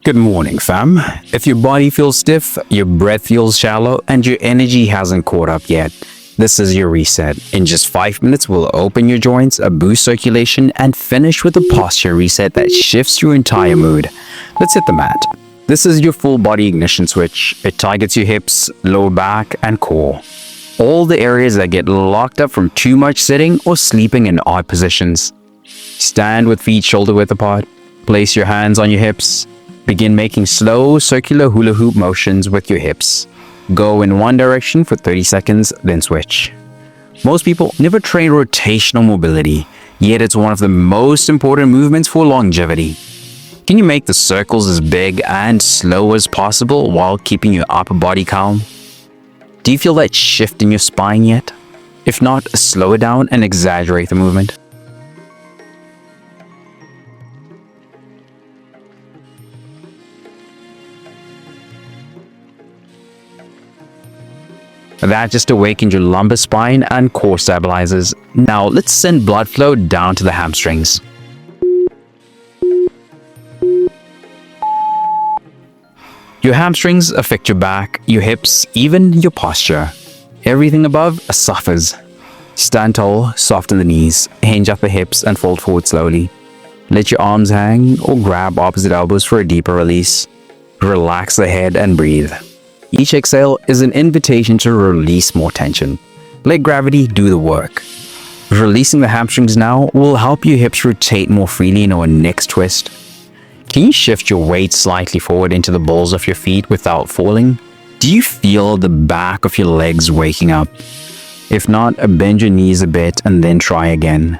Good morning, fam. If your body feels stiff, your breath feels shallow, and your energy hasn't caught up yet, this is your reset. In just 5 minutes, we'll open your joints, boost circulation, and finish with a posture reset that shifts your entire mood. Let's hit the mat. This is your full body ignition switch. It targets your hips, lower back, and core. All the areas that get locked up from too much sitting or sleeping in odd positions. Stand with feet shoulder width apart. Place your hands on your hips. Begin making slow circular hula hoop motions with your hips. Go in one direction for 30 seconds, then switch. Most people never train rotational mobility, yet it's one of the most important movements for longevity. Can you make the circles as big and slow as possible while keeping your upper body calm? Do you feel that shift in your spine yet? If not, slow it down and exaggerate the movement. That just awakened your lumbar spine and core stabilizers. Now let's send blood flow down to the hamstrings. Your hamstrings affect your back, your hips, even your posture. Everything above suffers. Stand tall, soften the knees, hinge up the hips and fold forward slowly. Let your arms hang or grab opposite elbows for a deeper release. Relax the head and breathe. Each exhale is an invitation to release more tension. Let gravity do the work. Releasing the hamstrings now will help your hips rotate more freely in our next twist. Can you shift your weight slightly forward into the balls of your feet without falling? Do you feel the back of your legs waking up? If not, bend your knees a bit and then try again.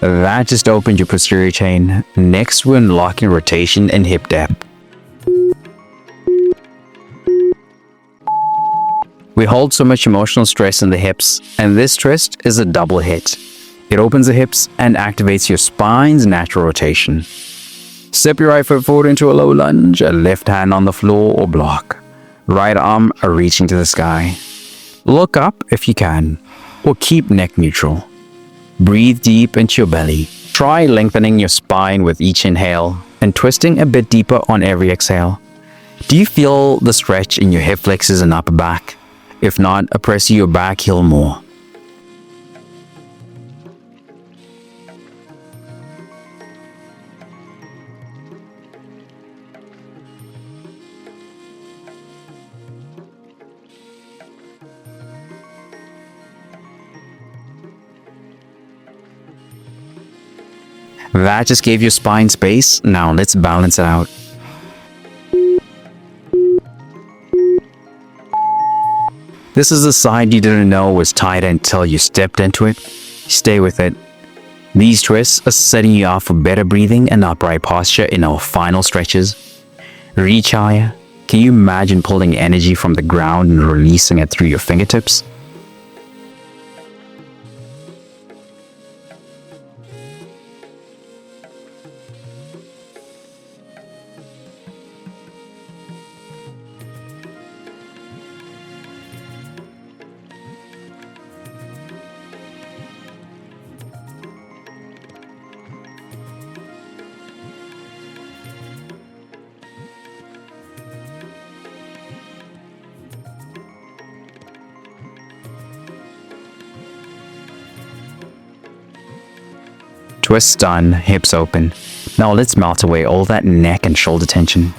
That just opened your posterior chain. Next, we're unlocking rotation and hip depth. We hold so much emotional stress in the hips, and this twist is a double hit. It opens the hips and activates your spine's natural rotation. Step your right foot forward into a low lunge, a left hand on the floor or block. Right arm reaching to the sky. Look up if you can, or keep neck neutral. Breathe deep into your belly. Try lengthening your spine with each inhale and twisting a bit deeper on every exhale. Do you feel the stretch in your hip flexors and upper back? If not, press your back heel more. That just gave your spine space. Now let's balance it out. This is the side you didn't know was tight until you stepped into it. Stay with it. These twists are setting you up for better breathing and upright posture in our final stretches. Reach higher. Can you imagine pulling energy from the ground and releasing it through your fingertips? Twist done, hips open. Now let's melt away all that neck and shoulder tension.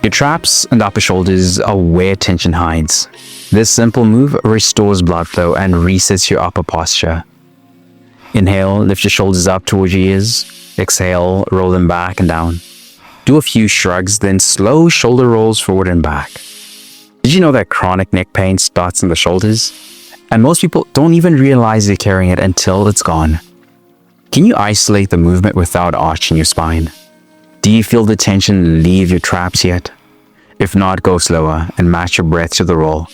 Your traps and upper shoulders are where tension hides. This simple move restores blood flow and resets your upper posture. Inhale, lift your shoulders up towards your ears. Exhale, roll them back and down. Do a few shrugs, then slow shoulder rolls forward and back. Did you know that chronic neck pain starts in the shoulders? And most people don't even realize they're carrying it until it's gone. Can you isolate the movement without arching your spine? Do you feel the tension leave your traps yet? If not, go slower and match your breath to the roll.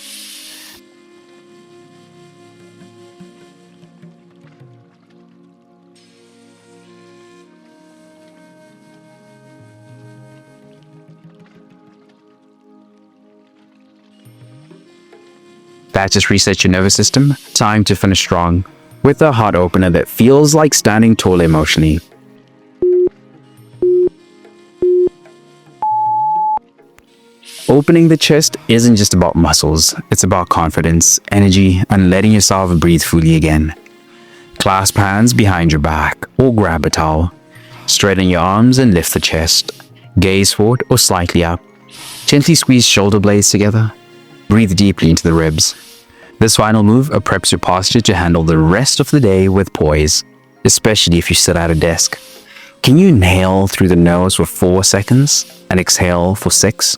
That just resets your nervous system. Time to finish strong with a heart opener that feels like standing tall emotionally. Opening the chest isn't just about muscles, it's about confidence, energy, and letting yourself breathe fully again. Clasp hands behind your back or grab a towel. Straighten your arms and lift the chest. Gaze forward or slightly up. Gently squeeze shoulder blades together. Breathe deeply into the ribs. This final move preps your posture to handle the rest of the day with poise, especially if you sit at a desk. Can you inhale through the nose for 4 seconds and exhale for 6?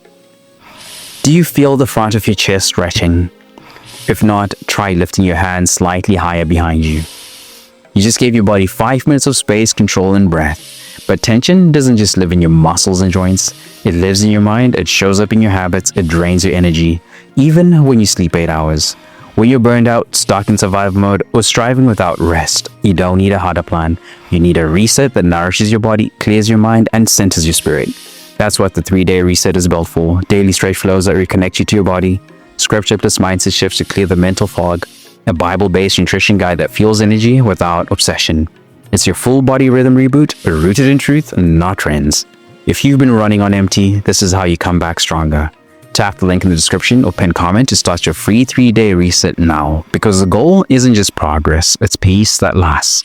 Do you feel the front of your chest stretching? If not, try lifting your hands slightly higher behind you. You just gave your body 5 minutes of space, control, and breath. But tension doesn't just live in your muscles and joints. It lives in your mind, it shows up in your habits, it drains your energy, even when you sleep 8 hours. When you're burned out, stuck in survival mode, or striving without rest, you don't need a harder plan. You need a reset that nourishes your body, clears your mind, and centers your spirit. That's what the 3-day reset is built for. Daily straight flows that reconnect you to your body, scripture plus mindset shifts to clear the mental fog, a Bible-based nutrition guide that fuels energy without obsession. It's your full body rhythm reboot, rooted in truth, not trends. If you've been running on empty, this is how you come back stronger. Tap the link in the description or pinned comment to start your free 3-day reset now, because the goal isn't just progress, it's peace that lasts.